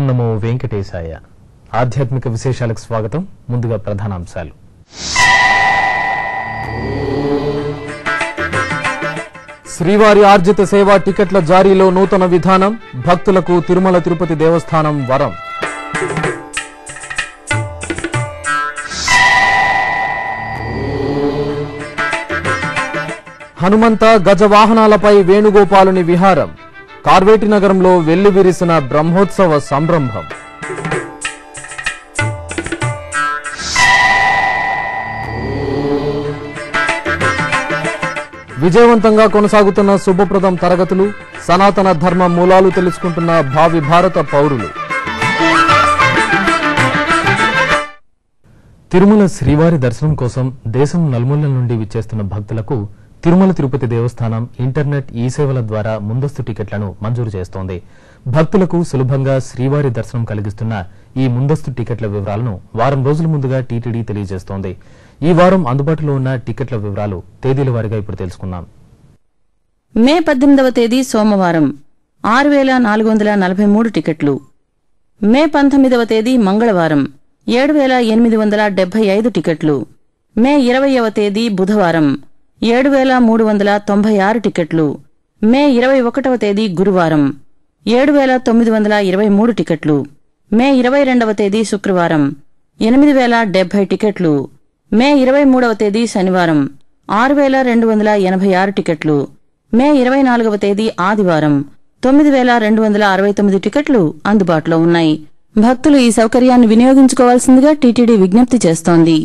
నమో వెంకటేశాయ. ఆధ్యాత్మిక విశేషాలకు స్వాగతం. ముందుగా ప్రధానాంశాలు. శ్రీవారి ఆర్జిత సేవా టికెట్ల జారీలో నూతన విధానం, భక్తులకు తిరుమల తిరుపతి దేవస్థానం వరం. హనుమంత గజ వాహనాలపై వేణుగోపాలుని విహారం, కార్వేటి నగరంలో వెల్లివిరిసిన బ్రహ్మోత్సవ సంరంభం. విజయవంతంగా కొనసాగుతున్న శుభప్రదం తరగతులు, సనాతన ధర్మ మూలాలు తెలుసుకుంటున్న భావి భారత పౌరులు. తిరుమల శ్రీవారి దర్శనం కోసం దేశం నలుమూలల నుండి విచ్చేస్తున్న భక్తులకు తిరుమల తిరుపతి దేవస్థానం ఇంటర్నెట్ ఈ సేవల ద్వారా ముందస్తు టికెట్లను మంజూరు చేస్తోంది. భక్తులకు సులభంగా శ్రీవారి దర్శనం కలిగిస్తున్న ఈ ముందస్తు టికెట్ల వివరాలను వారం రోజుల ముందుగా టీటీడీ తెలియజేస్తోంది. ఈ వారం అందుబాటులో ఉన్న టికెట్ల వివరాలు తేదీల వారీగా ఇప్పుడు తెలుసుకుందాం. మే 18వ తేదీ సోమవారం 6443 టికెట్లు. మే 19వ తేదీ మంగళవారం 7875 టికెట్లు. మే 20వ తేదీ బుధవారం 7396 టికెట్లు. మే 21వ తేదీ గురువారం 7923 టికెట్లు. మే 22వ తేదీ శుక్రవారం 8070 టికెట్లు. మే 23వ తేదీ శనివారం 6286 టికెట్లు. మే 24వ తేదీ ఆదివారం 9269 టికెట్లు అందుబాటులో ఉన్నాయి. భక్తులు ఈ సౌకర్యాన్ని వినియోగించుకోవాల్సిందిగా టీటీడీ విజ్ఞప్తి చేస్తోంది.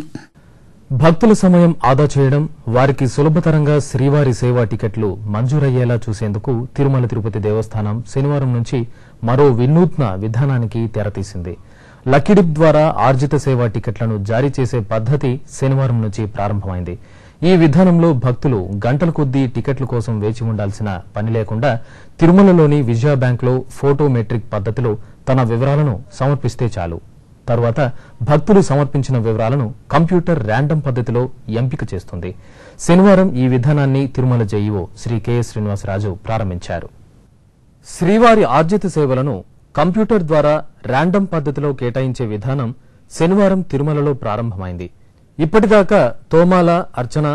భక్తుల సమయం ఆదా చేయడం, వారికి సులభతరంగా శ్రీవారి సేవా టికెట్లు మంజూరయ్యేలా చూసేందుకు తిరుమల తిరుపతి దేవస్థానం శనివారం నుంచి మరో వినూత్న విధానానికి తెరతీసింది. లక్కీడిప్ ద్వారా ఆర్జిత సేవా టికెట్లను జారీ చేసే పద్ధతి శనివారం నుంచి ప్రారంభమైంది. ఈ విధానంలో భక్తులు గంటల కొద్దీ టికెట్ల కోసం వేచి ఉండాల్సిన పని లేకుండా తిరుమలలోని విజయ బ్యాంక్లో ఫోటోమెట్రిక్ పద్ధతిలో తన వివరాలను సమర్పిస్తే చాలు. తరువాత భక్తులు సమర్పించిన వివరాలను కంప్యూటర్ ర్యాండమ్ పద్ధతిలో ఎంపిక చేస్తుంది. శనివారం ఈ విధానాన్ని తిరుమల జేఈఓ శ్రీ కెఎస్ శ్రీనివాసరాజు ప్రారంభించారు. శ్రీవారి ఆర్జిత సేవలను కంప్యూటర్ ద్వారా ర్యాండమ్ పద్ధతిలో కేటాయించే విధానం శనివారం తిరుమలలో ప్రారంభమైంది. ఇప్పటిదాకా తోమాల, అర్చన,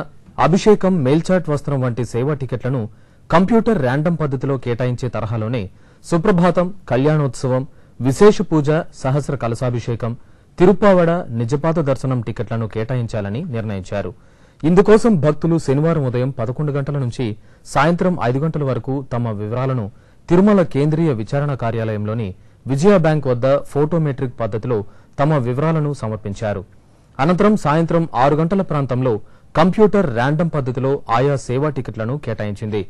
అభిషేకం, మేల్చాట్ వస్త్రం వంటి సేవా టికెట్లను కంప్యూటర్ ర్యాండమ్ పద్ధతిలో కేటాయించే తరహాలోనే సుప్రభాతం, కళ్యాణోత్సవం, విశేష పూజ, సహస్ర కలశాభిషేకం, తిరుప్పావడ, నిజపాద దర్శనం టికెట్లను కేటాయించాలని నిర్ణయించారు. ఇందుకోసం భక్తులు శనివారం ఉదయం 11 గంటల నుంచి సాయంత్రం 5 గంటల వరకు తమ వివరాలను తిరుమల కేంద్రీయ విచారణ కార్యాలయంలోని విజయ బ్యాంక్ వద్ద ఫోటోమెట్రిక్ పద్ధతిలో తమ వివరాలను సమర్పించారు. అనంతరం సాయంత్రం 6 గంటల ప్రాంతంలో కంప్యూటర్ ర్యాండమ్ పద్ధతిలో ఆయా సేవా టికెట్లను కేటాయించింది.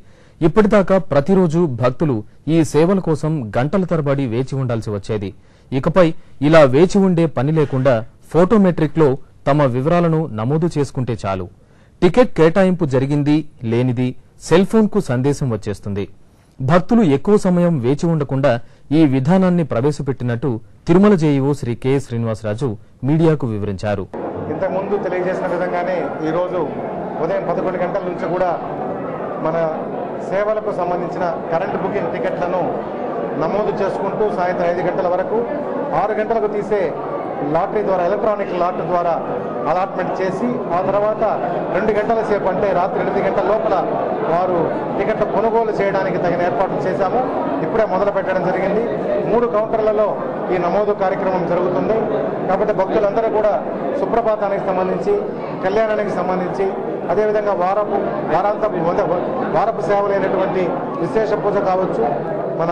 ఇప్పటిదాకా ప్రతిరోజు భక్తులు ఈ సేవల కోసం గంటల తరబడి వేచి ఉండాల్సి వచ్చేది. ఇకపై ఇలా వేచి ఉండే పని లేకుండా ఫోటోమెట్రిక్ లో తమ వివరాలను నమోదు చేసుకుంటే చాలు. టికెట్ కేటాయింపు జరిగింది లేనిది సెల్ ఫోన్ కు సందేశం వచ్చేస్తుంది. భక్తులు ఎక్కువ సమయం వేచి ఉండకుండా ఈ విధానాన్ని ప్రవేశపెట్టినట్టు తిరుమల జేఈఓ శ్రీ కెఎస్ శ్రీనివాసరాజు మీడియాకు వివరించారు. ఇంతకుముందు తెలియజేసిన విధంగానే ఈరోజు ఉదయం 11 గంటల నుంచి కూడా మన సేవలకు సంబంధించిన కరెంటు బుకింగ్ టికెట్లను నమోదు చేసుకుంటూ సాయంత్రం 5 గంటల వరకు 6 గంటలకు తీసే లాటరీ ద్వారా, ఎలక్ట్రానిక్ లాటరీ ద్వారా అలాట్మెంట్ చేసి ఆ తర్వాత 2 గంటల సేపు అంటే రాత్రి 8 గంటల లోపల వారు టికెట్ల కొనుగోలు చేయడానికి తగిన ఏర్పాట్లు చేశాము. ఇప్పుడే మొదలు పెట్టడం జరిగింది. 3 కౌంటర్లలో ఈ నమోదు కార్యక్రమం జరుగుతుంది. కాబట్టి భక్తులందరూ కూడా సుప్రభాతానికి సంబంధించి, కళ్యాణానికి సంబంధించి, అదేవిధంగా వారపు సేవలైనటువంటి విశేష పూజ కావచ్చు, మన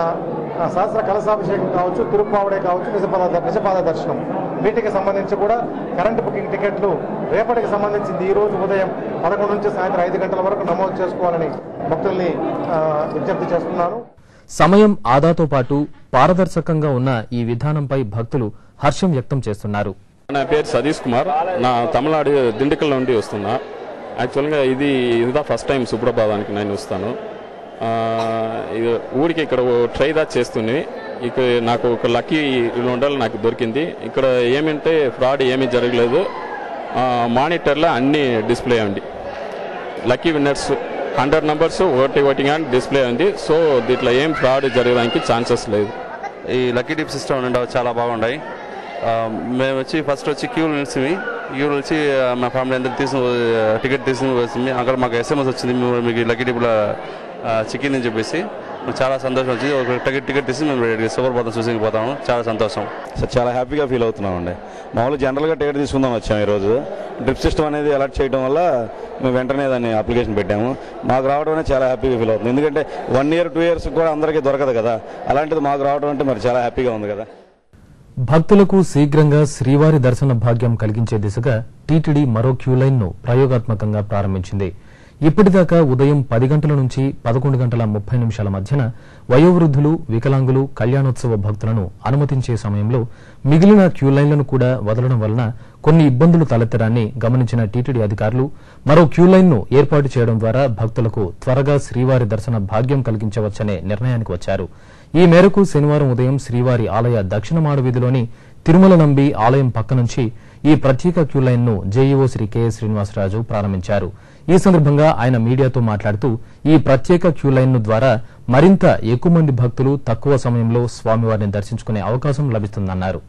సహస్ర కలశాభిషేకం కావచ్చు, తిరుప్పావడే కావచ్చు, నిజపాద దర్శనం, వీటికి సంబంధించి కూడా కరెంటు బుకింగ్ టికెట్లు రేపటికి సంబంధించింది ఈ రోజు ఉదయం 11 నుంచి సాయంత్రం 5 గంటల వరకు నమోదు చేసుకోవాలని భక్తుల్ని విజ్ఞప్తి చేస్తున్నాను. సమయం ఆదాతో పాటు పారదర్శకంగా ఉన్న ఈ విధానంపై భక్తులు హర్షం వ్యక్తం చేస్తున్నారు. నా పేరు సతీష్ కుమార్. నా తమిళనాడు దిండుకల్ నుండి వస్తున్నా. యాక్చువల్గా ఇదా ఫస్ట్ టైం సుప్రభాతానికి నేను వస్తాను. ఊరికి ఇక్కడ ట్రై దా చేస్తుంది. ఇక నాకు ఒక లక్కీ ఉండాలి నాకు దొరికింది. ఇక్కడ ఏమంటే ఫ్రాడ్ ఏమీ జరగలేదు. మానిటర్లో అన్ని డిస్ప్లే ఉంది. లక్కీ విన్నర్స్ 100 నంబర్స్ ఒకటి అని డిస్ప్లే ఉంది. సో దీంట్లో ఏం ఫ్రాడ్ జరగడానికి ఛాన్సెస్ లేదు. ఈ లక్కీ డిప్ సిస్టమ్ చాలా బాగున్నాయి. మేము ఫస్ట్ క్యూలు నిలిచి మా ఫ్యామిలీ అందరూ టికెట్ తీసుకుని అక్కడ మాకు SMS వచ్చింది, మీకు లక్కీ డిప్లో చికెన్ అని చెప్పేసి. చాలా సంతోషం వచ్చింది. ఒక టికెట్ తీసి మేము సుప్రభాతం చూసి పోతాము. చాలా సంతోషం సార్, చాలా హ్యాపీగా ఫీల్ అవుతున్నామండి. మామూలుగా జనరల్గా టికెట్ తీసుకుందాం వచ్చాము. ఈరోజు డ్రిప్ సిస్టమ్ అనేది అలర్ట్ చేయడం వల్ల మేము వెంటనే దాన్ని అప్లికేషన్ పెట్టాము. మాకు రావడం అనేది చాలా హ్యాపీగా ఫీల్ అవుతుంది. ఎందుకంటే 1 year 2 years కూడా అందరికీ దొరకదు కదా, అలాంటిది మాకు రావడం అంటే మరి చాలా హ్యాపీగా ఉంది కదా. భక్తులకు శీఘ్రంగా శ్రీవారి దర్శన భాగ్యం కలిగించే దిశగా టీటీడీ మరో క్యూలైన్ ను ప్రయోగాత్మకంగా ప్రారంభించింది. ఇప్పటిదాకా ఉదయం 10 గంటల నుంచి 11 గంటల 30 నిమిషాల మధ్యన వయోవృద్ధులు, వికలాంగులు, కళ్యాణోత్సవ భక్తులను అనుమతించే సమయంలో మిగిలిన క్యూలైన్లను కూడా వదలడం వలన కొన్ని ఇబ్బందులు తలెత్తడాన్ని గమనించిన టీటీడీ అధికారులు మరో క్యూలైన్ ను ఏర్పాటు చేయడం ద్వారా భక్తులకు త్వరగా శ్రీవారి దర్శన భాగ్యం కలిగించవచ్చనే నిర్ణయానికి వచ్చారు. ఈ మేరకు శనివారం ఉదయం శ్రీవారి ఆలయ దక్షిణ మాడవీధిలోని తిరుమల నంబి ఆలయం పక్క నుంచి ఈ ప్రత్యేక క్యూలైన్ ను జేఈఓ శ్రీ కెఎస్ శ్రీనివాసరాజు ప్రారంభించారు. ఈ సందర్భంగా ఆయన మీడియాతో మాట్లాడుతూ ఈ ప్రత్యేక క్యూలైన్ ద్వారా మరింత ఎక్కువ మంది భక్తులు తక్కువ సమయంలో స్వామివారిని దర్శించుకునే అవకాశం లభిస్తుందన్నారు.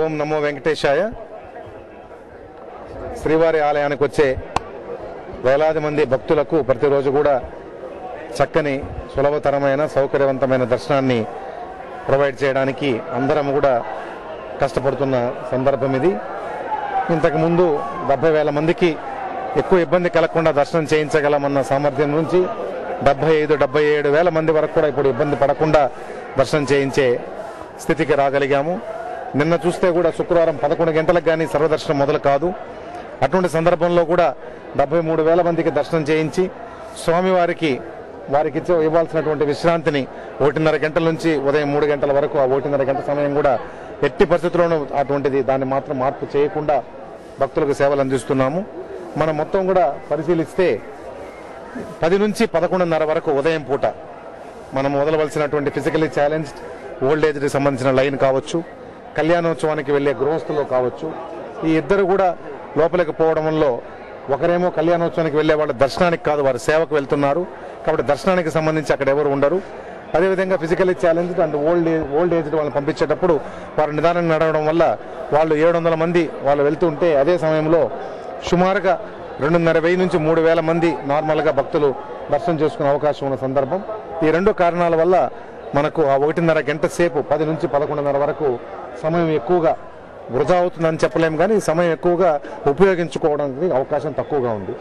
ఓం నమో వెంకటేశాయ. శ్రీవారి ఆలయానికి వచ్చే వేలాది మంది భక్తులకు ప్రతిరోజు కూడా చక్కని సులభతరమైన సౌకర్యవంతమైన దర్శనాన్ని ప్రొవైడ్ చేయడానికి అందరం కూడా కష్టపడుతున్న సందర్భం ఇది. ఇంతకుముందు 70,000 మందికి ఎక్కువ ఇబ్బంది కలగకుండా దర్శనం చేయించగలమన్న సామర్థ్యం నుంచి 75-77,000 మంది వరకు కూడా ఇప్పుడు ఇబ్బంది పడకుండా దర్శనం చేయించే స్థితికి రాగలిగాము. నిన్న చూస్తే కూడా శుక్రవారం 11 గంటలకు కానీ సర్వదర్శనం మొదలు కాదు. అటువంటి సందర్భంలో కూడా 73,000 మందికి దర్శనం చేయించి స్వామివారికి ఇవ్వాల్సినటువంటి విశ్రాంతిని 1:30 గంటల నుంచి ఉదయం 3 గంటల వరకు ఆ 1:30 గంట సమయం కూడా ఎట్టి పరిస్థితుల్లోనూ అటువంటిది దాన్ని మాత్రం మార్పు చేయకుండా భక్తులకు సేవలు అందిస్తున్నాము. మనం మొత్తం కూడా పరిశీలిస్తే 10 నుంచి 11:30 వరకు ఉదయం పూట మనం వదలవలసినటువంటి ఫిజికలీ ఛాలెంజ్డ్, ఓల్డ్ ఏజ్కి సంబంధించిన లైన్ కావచ్చు, కళ్యాణోత్సవానికి వెళ్లే గృహస్థులు కావచ్చు, ఈ ఇద్దరు కూడా లోపలికి పోవడంలో ఒకరేమో కళ్యాణోత్సవానికి వెళ్లే వాళ్ళ దర్శనానికి కాదు, వారు సేవకు వెళ్తున్నారు కాబట్టి దర్శనానికి సంబంధించి అక్కడ ఎవరు ఉండరు. అదేవిధంగా physically challenged and old aged వాళ్ళని పంపించేటప్పుడు వారు నిదానంగా నడవడం వల్ల వాళ్ళు 700 మంది వాళ్ళు వెళ్తుంటే అదే సమయంలో సుమారుగా 2,500 నుంచి 3,000 మంది నార్మల్గా భక్తులు దర్శనం చేసుకునే అవకాశం ఉన్న సందర్భం. ఈ 2 కారణాల వల్ల మనకు ఆ 1:30 గంట సేపు 10 నుంచి 11:30 వరకు సమయం ఎక్కువగా వృధా అవుతుందని చెప్పలేము, కానీ సమయం ఎక్కువగా ఉపయోగించుకోవడానికి అవకాశం తక్కువగా ఉంది.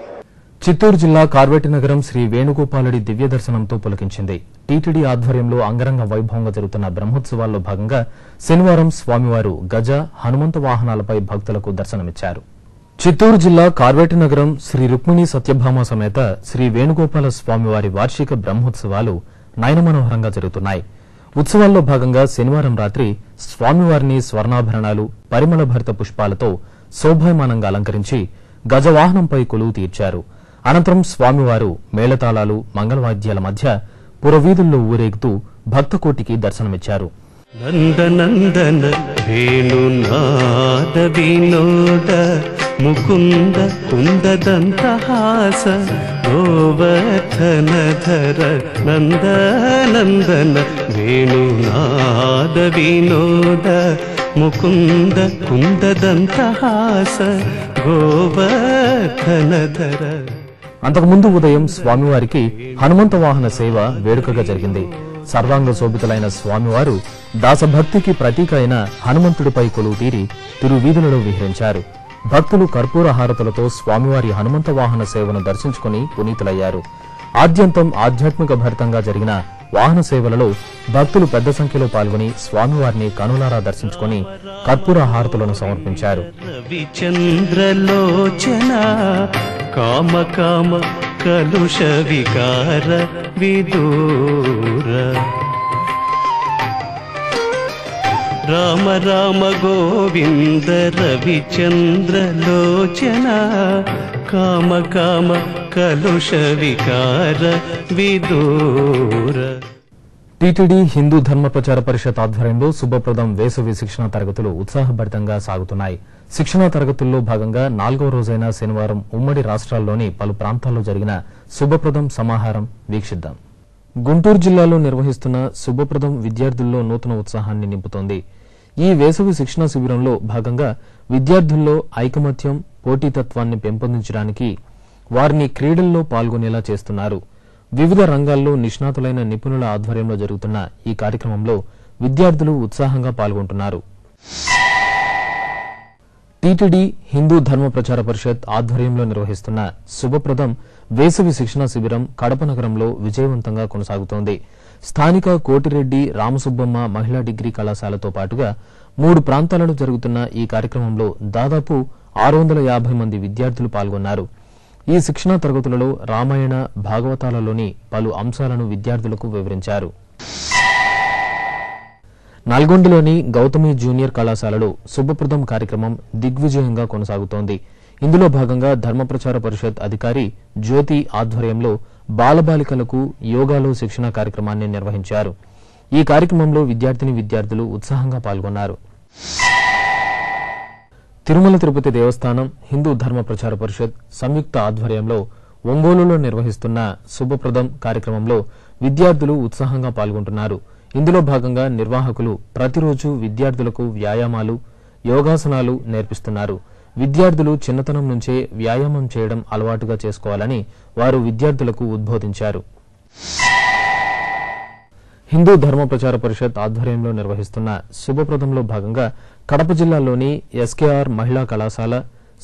చిత్తూరు జిల్లా కార్వేటి నగరం శ్రీ వేణుగోపాలుడి దివ్య దర్శనంతో పులకించింది. టీటీడీ ఆధ్వర్యంలో అంగరంగ వైభవంగా జరుగుతున్న బ్రహ్మోత్సవాల్లో భాగంగా శనివారం స్వామివారు గజ, హనుమంత వాహనాలపై భక్తులకు దర్శనమిచ్చారు. చిత్తూరు జిల్లా కార్వేటి నగరం శ్రీ రుక్మిణి సత్యభామ సమేత శ్రీ వేణుగోపాల స్వామివారి వార్షిక బ్రహ్మోత్సవాలు నయనమనోహరంగా జరుగుతున్నాయి. ఉత్సవాల్లో భాగంగా శనివారం రాత్రి స్వామివారిని స్వర్ణాభరణాలు, పరిమళ భరిత పుష్పాలతో శోభాయమానంగా అలంకరించి గజవాహనంపై కొలువు తీర్చారు. అనంతరం స్వామివారు మేళతాళాలు, మంగళవాద్యాల మధ్య పురవీధుల్లో ఊరేగుతూ భక్తకోటికి దర్శనమిచ్చారు. నందనందన వేణునాద వినోద ముకుంద కుందదంతహాస గోవర్ధనధర నందనందన వేణునాద వినోద ముకుంద కుందదంతహాస గోవర్ధనధర. అంతకుముందు ఉదయం స్వామివారికి హనుమంత వాహన సేవ వేడుకగా జరిగింది. సర్వాంగ శోభితులైన స్వామివారు దాసభక్తికి ప్రతీక అయిన హనుమంతుడిపై కొలువు తీరి తిరువీధులలో విహరించారు. భక్తులు కర్పూర హారతులతో స్వామివారి హనుమంత వాహన సేవను దర్శించుకుని పునీతులయ్యారు. ఆద్యంతం ఆధ్యాత్మిక భరితంగా జరిగిన వాహన సేవలలో భక్తులు పెద్ద సంఖ్యలో పాల్గొని స్వామివారిని కనులారా దర్శించుకుని కర్పూర హారతులను సమర్పించారు. రవిచంద్రలోచన కామ కామ కలుష వికార విదూర రామ రామ గోవింద రవిచంద్రలోచన కామ కామ కలుష వికార విదూర. టీటీడీ హిందూ ధర్మ ప్రచార పరిషత్ ఆధ్వర్యంలో శుభప్రదం వేసవి శిక్షణ తరగతులు ఉత్సాహభరితంగా సాగుతున్నాయి. శిక్షణా తరగతుల్లో భాగంగా 4వ రోజైన శనివారం ఉమ్మడి రాష్ట్రాల్లోని పలు ప్రాంతాల్లో జరిగిన శుభప్రదం సమాహారం వీక్షిద్దాం. గుంటూరు జిల్లాలో నిర్వహిస్తున్న శుభప్రదం విద్యార్థుల్లో నూతన ఉత్సాహాన్ని నింపుతోంది. ఈ వేసవి శిక్షణా శిబిరంలో భాగంగా విద్యార్థుల్లో ఐకమత్యం, పోటీతత్వాన్ని పెంపొందించడానికి వారిని క్రీడల్లో పాల్గొనేలా చేస్తున్నారు. వివిధ రంగాల్లో నిష్ణాతులైన నిపుణుల ఆధ్వర్యంలో జరుగుతున్న ఈ కార్యక్రమంలో విద్యార్థులు ఉత్సాహంగా పాల్గొంటున్నారు. టీటీడీ హిందూ ధర్మ ప్రచార పరిషత్ ఆధ్వర్యంలో నిర్వహిస్తున్న శుభప్రదం వేసవి శిక్షణా శిబిరం కడప నగరంలో విజయవంతంగా కొనసాగుతోంది. స్థానిక కోటిరెడ్డి రామసుబ్బమ్మ మహిళా డిగ్రీ కళాశాలతో పాటుగా 3 ప్రాంతాలలో జరుగుతున్న ఈ కార్యక్రమంలో దాదాపు 650 మంది విద్యార్థులు పాల్గొన్నారు. ఈ శిక్షణా తరగతులలో రామాయణ, భాగవతాలలోని పలు అంశాలను విద్యార్థులకు వివరించారు. నల్గొండలోని గౌతమి జూనియర్ కళాశాలలో శుభప్రదం కార్యక్రమం దిగ్విజయంగా కొనసాగుతోంది. ఇందులో భాగంగా ధర్మ ప్రచార పరిషత్ అధికారి జ్యోతి ఆధ్వర్యంలో బాలబాలికలకు యోగాలో శిక్షణా కార్యక్రమాన్ని నిర్వహించారు. ఈ కార్యక్రమంలో విద్యార్థులు ఉత్సాహంగా పాల్గొన్నారు. తిరుమల తిరుపతి దేవస్థానం, హిందూ ధర్మ ప్రచార పరిషత్ సంయుక్త ఆధ్వర్యంలో ఒంగోలులో నిర్వహిస్తున్న శుభప్రదం కార్యక్రమంలో విద్యార్థులు ఉత్సాహంగా పాల్గొంటున్నారు. ఇందులో భాగంగా నిర్వాహకులు ప్రతిరోజు విద్యార్థులకు వ్యాయామాలు, యోగాసనాలు నేర్పిస్తున్నారు. విద్యార్థులు చిన్నతనం నుంచే వ్యాయామం చేయడం అలవాటుగా చేసుకోవాలని వారు విద్యార్థులకు ఉద్బోధించారు. హిందూ ధర్మ ప్రచార పరిషత్ ఆధ్వర్యంలో నిర్వహిస్తున్న శుభప్రదంలో భాగంగా కడప జిల్లాలోని ఎస్కేఆర్ మహిళా కళాశాల,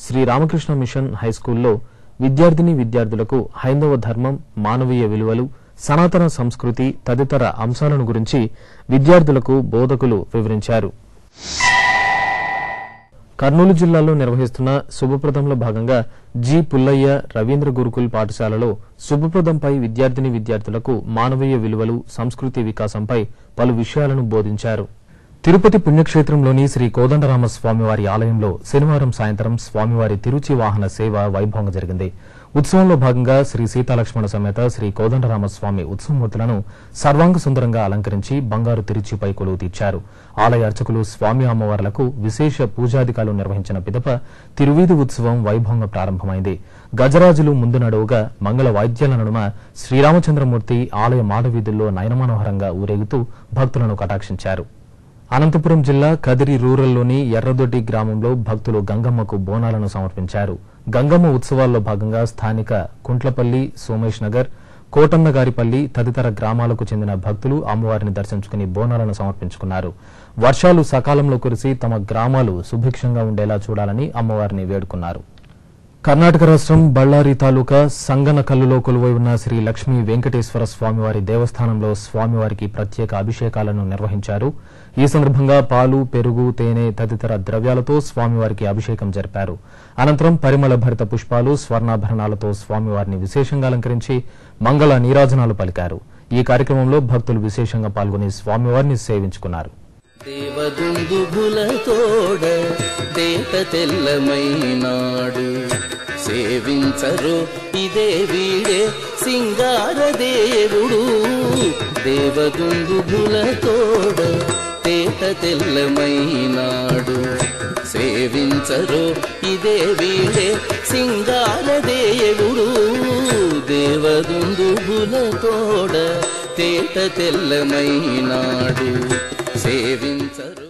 శ్రీ రామకృష్ణ మిషన్ హైస్కూల్లో విద్యార్థులకు హైందవ ధర్మం, మానవీయ విలువలు, సనాతన సంస్కృతి తదితర అంశాలను గురించి విద్యార్థులకు బోధకులు వివరించారు. కర్నూలు జిల్లాలో నిర్వహిస్తున్న శుభప్రదంలో భాగంగా జి పుల్లయ్య రవీంద్ర గురుకుల్ పాఠశాలలో శుభప్రదంపై విద్యార్థులకు మానవీయ విలువలు, సంస్కృతి వికాసంపై పలు విషయాలను బోధించారు. తిరుపతి పుణ్యక్షేత్రంలోని శ్రీ కోదండరామ స్వామివారి ఆలయంలో శనివారం సాయంత్రం స్వామివారి తిరుచి వాహన సేవ వైభవంగా జరిగింది. ఉత్సవంలో భాగంగా శ్రీ సీతాలక్ష్మణ సమేత శ్రీ కోదండరామస్వామి ఉత్సవమూర్తులను సర్వాంగ సుందరంగా అలంకరించి బంగారు తిరుచిపై కొలువు తీర్చారు. ఆలయ అర్చకులు స్వామి అమ్మవార్లకు విశేష పూజాధికాలు నిర్వహించిన పిదప తిరువీధి ఉత్సవం వైభవంగా ప్రారంభమైంది. గజరాజులు ముందు నడువుగా మంగళ వాయిద్యాల నడుమ శ్రీరామచంద్రమూర్తి ఆలయ మాడవీధుల్లో నయనమనోహరంగా ఊరేగుతూ భక్తులను కటాక్షించారు. అనంతపురం జిల్లా కదిరి రూరల్లోని ఎర్రదొడ్డి గ్రామంలో భక్తులు గంగమ్మకు బోనాలను సమర్పించారు. గంగమ్మ ఉత్సవాల్లో భాగంగా స్థానిక కుంట్లపల్లి, సోమేష్ నగర్, కోటన్నగారిపల్లి తదితర గ్రామాలకు చెందిన భక్తులు అమ్మవారిని దర్శించుకుని బోనాలను సమర్పించుకున్నారు. వర్షాలు సకాలంలో కురిసి తమ గ్రామాలు సుభిక్షంగా ఉండేలా చూడాలని అమ్మవారిని వేడుకున్నారు. కర్ణాటక రాష్ట్రం బళ్ళారి తాలూకా సంగనకల్లులో కొలువై ఉన్న శ్రీ లక్ష్మీ వెంకటేశ్వర స్వామివారి దేవస్థానంలో స్వామివారికి ప్రత్యేక అభిషేకాలను నిర్వహించారు. ఈ సందర్భంగా పాలు, పెరుగు, తేనె తదితర ద్రవ్యాలతో స్వామివారికి అభిషేకం జరిపారు. అనంతరం పరిమళ భరిత పుష్పాలు, స్వర్ణాభరణాలతో స్వామివారిని విశేషంగా అలంకరించి మంగళ నీరాజనాలు పలికారు. ఈ కార్యక్రమంలో భక్తులు విశేషంగా పాల్గొని స్వామివారిని సేవించుకున్నారు. దేవదుందుభులతోడ దేత తెల్లమైనాడు సేవించరు ఇదే వీడే సింగార దేవుడు. దేవదుందుభులతోడ దేత తెల్లమైనాడు సేవించరు ఇదే వీడే సింగార దేవుడు. దేవదుందుభులతోడ తేట తెల్లమైనాడు సేవించరు.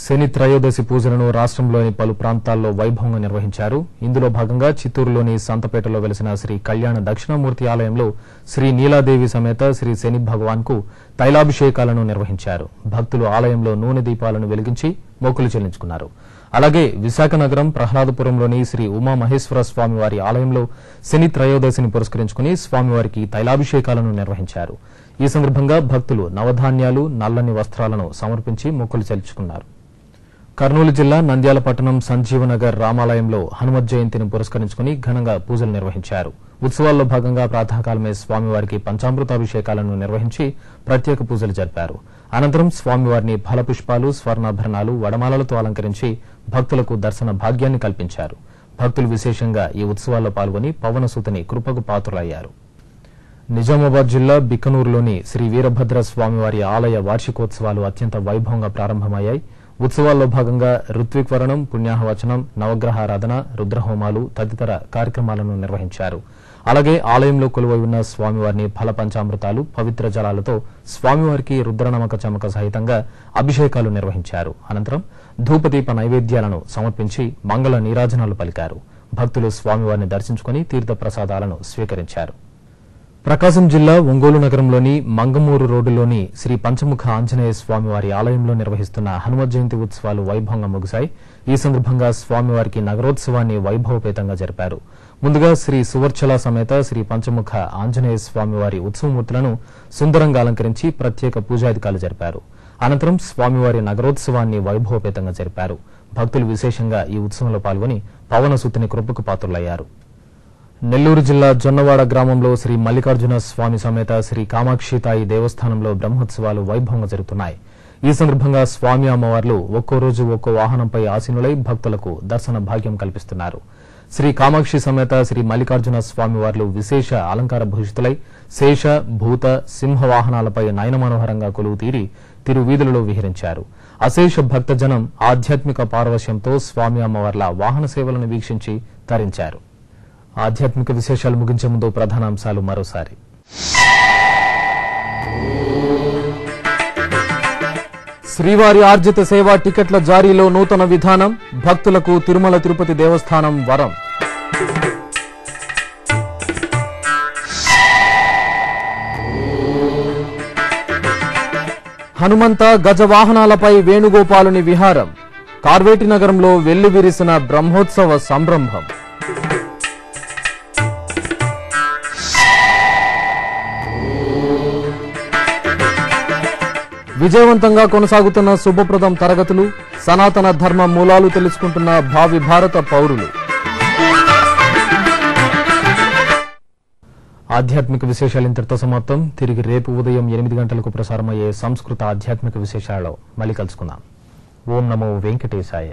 శని త్రయోదశి పూజలను రాష్ట్రంలోని పలు ప్రాంతాల్లో వైభవంగా నిర్వహించారు. ఇందులో భాగంగా చిత్తూరులోని సంతపేటలో వెలిసిన శ్రీ కళ్యాణ దక్షిణామూర్తి ఆలయంలో శ్రీ నీలాదేవి సమేత శ్రీ శని భగవాన్కు తైలాభిషేకాలను నిర్వహించారు. భక్తులు ఆలయంలో నూనె దీపాలను వెలిగించి మొక్కులు చెల్లించుకున్నారు. అలాగే విశాఖ నగరం ప్రహ్లాదపురంలోని శ్రీ ఉమామహేశ్వర స్వామివారి ఆలయంలో శని త్రయోదశిని పురస్కరించుకుని స్వామివారికి తైలాభిషేకాలను నిర్వహించారు. ఈ సందర్భంగా భక్తులు నవధాన్యాలు, నల్లని వస్త్రాలను సమర్పించి మొక్కులు చెల్లించుకున్నారు. కర్నూలు జిల్లా నంద్యాల పట్టణం సంజీవనగర్ రామాలయంలో హనుమత్ జయంతిని పురస్కరించుకుని ఘనంగా పూజలు నిర్వహించారు. ఉత్సవాల్లో భాగంగా ప్రాతకాలమే స్వామివారికి పంచామృతాభిషేకాలను నిర్వహించి ప్రత్యేక పూజలు జరిపారు. అనంతరం స్వామివారిని ఫలపుష్పాలు, స్వర్ణాభరణాలు, వడమాలలతో అలంకరించి భక్తులకు దర్శన భాగ్యాన్ని కల్పించారు. భక్తులు విశేషంగా ఈ ఉత్సవాల్లో పాల్గొని పవనసుతుని కృపకు పాత్రులయ్యారు. నిజామాబాద్ జిల్లా బిక్కనూరులోని శ్రీ వీరభద్ర స్వామివారి ఆలయ వార్షికోత్సవాలు అత్యంత వైభవంగా ప్రారంభమయ్యాయి. ఉత్సవాల్లో భాగంగా ఋత్విక్వరణం, పుణ్యాహవచనం, నవగ్రహారాధన, రుద్రహోమాలు తదితర కార్యక్రమాలను నిర్వహించారు. అలాగే ఆలయంలో కొలువై ఉన్న స్వామివారిని ఫల పంచామృతాలు పవిత్ర జలాలతో స్వామివారికి రుద్రనమక చమక సహితంగా అభిషేకాలు నిర్వహించారు. అనంతరం ధూపదీప నైవేద్యాలను సమర్పించి మంగళ నీరాజనాలు పలికారు. భక్తులు స్వామివారిని దర్శించుకుని తీర్థ ప్రసాదాలను స్వీకరించారు. ప్రకాశం జిల్లా ఒంగోలు నగరంలోని మంగమూరు రోడ్డులోని శ్రీ పంచముఖ ఆంజనేయ స్వామివారి ఆలయంలో నిర్వహిస్తున్న హనుమత్ జయంతి ఉత్సవాలు వైభవంగా ముగిశాయి. ఈ సందర్భంగా స్వామివారికి నగరోత్సవాన్ని వైభవపేతంగా జరిపారు. ముందుగా శ్రీ సువర్చల సమేత శ్రీ పంచముఖ ఆంజనేయ స్వామివారి ఉత్సవమూర్తులను సుందరంగా అలంకరించి ప్రత్యేక పూజాధికాలు జరిపారు. అనంతరం స్వామివారి నగరోత్సవాన్ని వైభవపేతంగా జరిపారు. భక్తులు విశేషంగా ఈ ఉత్సవంలో పాల్గొని పవనసుతుని కృపకు పాత్రులయ్యారు. నెల్లూరు జిల్లా జొన్నవాడ గ్రామంలో శ్రీ మల్లికార్జున స్వామి సమేత శ్రీ కామాక్షితాయి దేవస్థానంలో బ్రహ్మోత్సవాలు వైభవంగా జరుగుతున్నాయి. ఈ సందర్భంగా స్వామి అమ్మవార్లు ఒక్కో రోజు ఒక్కో వాహనంపై ఆసీనులై భక్తులకు దర్శన భాగ్యం కల్పిస్తున్నారు. శ్రీ కామాక్షి సమేత శ్రీ మల్లికార్జున స్వామివార్లు విశేష అలంకార భూషితులై శేష భూత సింహ వాహనాలపై నయనమనోహరంగా కొలువు తీరి తిరువీధులలో విహరించారు. అశేష భక్తజనం ఆధ్యాత్మిక పారవశ్యంతో స్వామి అమ్మవార్ల వాహన సేవలను వీక్షించి తరించారు. ఆధ్యాత్మిక విశేషాలు ముగించే ముందు ప్రధానాంశాలు మరోసారి. శ్రీవారి ఆర్జిత సేవా టికెట్ల జారీలో నూతన విధానం, భక్తులకు తిరుమల తిరుపతి దేవస్థానం వరం. హనుమంత గజ వాహనాలపై వేణుగోపాలుని విహారం, కార్వేటి నగరంలో వెల్లివిరిసిన బ్రహ్మోత్సవ సంరంభం. విజయవంతంగా కొనసాగుతున్న శుభప్రదం తరగతులు, సనాతన ధర్మ మూలాలు తెలుసుకుంటున్న భావి భారత పౌరులు. ఆధ్యాత్మిక విశేషాలు ఇంతటితో సమాప్తం. తిరిగి రేపు ఉదయం 8 గంటలకు ప్రసారమయ్యే సంస్కృత ఆధ్యాత్మిక విశేషాలలో మళ్ళీ కలుసుకుందాం. ఓం నమో వెంకటేశాయ.